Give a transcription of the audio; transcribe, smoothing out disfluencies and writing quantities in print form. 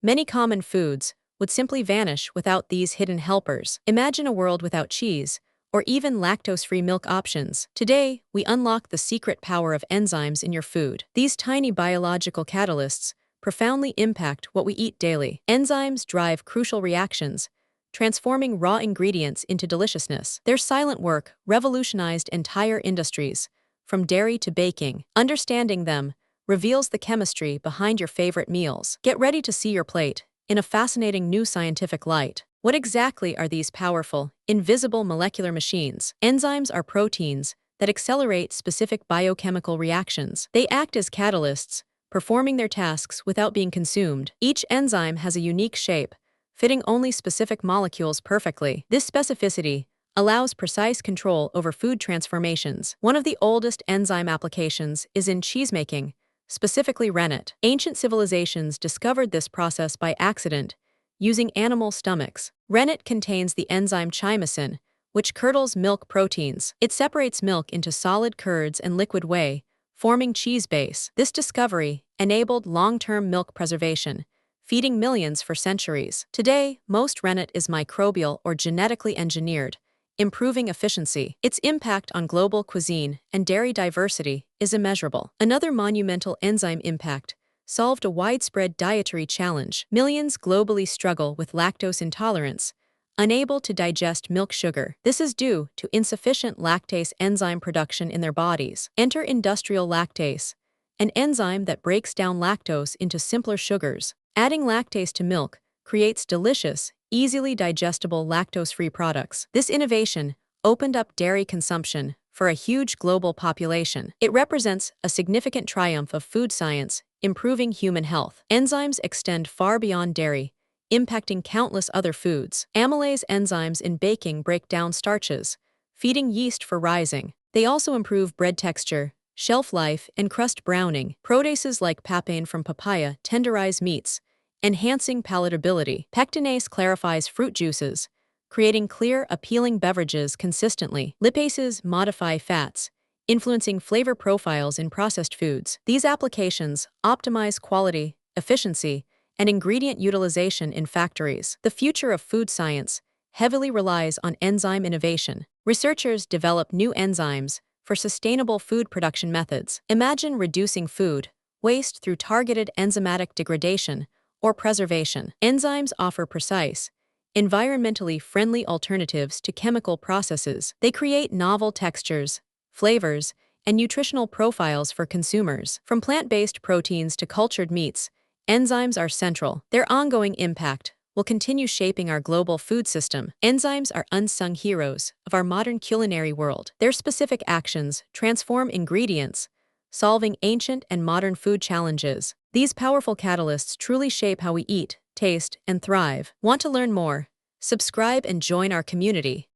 Many common foods would simply vanish without these hidden helpers. Imagine a world without cheese, or even lactose-free milk options. Today, we unlock the secret power of enzymes in your food. These tiny biological catalysts profoundly impact what we eat daily. Enzymes drive crucial reactions, transforming raw ingredients into deliciousness. Their silent work revolutionized entire industries, from dairy to baking. Understanding them reveals the chemistry behind your favorite meals. Get ready to see your plate in a fascinating new scientific light. What exactly are these powerful, invisible molecular machines? Enzymes are proteins that accelerate specific biochemical reactions. They act as catalysts, performing their tasks without being consumed. Each enzyme has a unique shape, fitting only specific molecules perfectly. This specificity allows precise control over food transformations. One of the oldest enzyme applications is in cheesemaking, specifically rennet. Ancient civilizations discovered this process by accident, using animal stomachs. Rennet contains the enzyme chymosin, which curdles milk proteins. It separates milk into solid curds and liquid whey, forming cheese base. This discovery enabled long-term milk preservation, feeding millions for centuries. Today, most rennet is microbial or genetically engineered, improving efficiency. Its impact on global cuisine and dairy diversity is immeasurable. Another monumental enzyme impact solved a widespread dietary challenge. Millions globally struggle with lactose intolerance, unable to digest milk sugar. This is due to insufficient lactase enzyme production in their bodies. Enter industrial lactase, an enzyme that breaks down lactose into simpler sugars. Adding lactase to milk creates delicious, easily digestible lactose-free products. This innovation opened up dairy consumption for a huge global population. It represents a significant triumph of food science, improving human health. Enzymes extend far beyond dairy, impacting countless other foods. Amylase enzymes in baking break down starches, feeding yeast for rising. They also improve bread texture, shelf life, and crust browning. Proteases like papain from papaya tenderize meats, enhancing palatability. Pectinase clarifies fruit juices, creating clear, appealing beverages consistently. Lipases modify fats, influencing flavor profiles in processed foods. These applications optimize quality, efficiency, and ingredient utilization in factories. The future of food science heavily relies on enzyme innovation. Researchers develop new enzymes for sustainable food production methods. Imagine reducing food waste through targeted enzymatic degradation or preservation. Enzymes offer precise, environmentally friendly alternatives to chemical processes. They create novel textures, flavors, and nutritional profiles for consumers. From plant-based proteins to cultured meats, enzymes are central. Their ongoing impact will continue shaping our global food system. Enzymes are unsung heroes of our modern culinary world. Their specific actions transform ingredients, solving ancient and modern food challenges. These powerful catalysts truly shape how we eat, taste, and thrive. Want to learn more? Subscribe and join our community.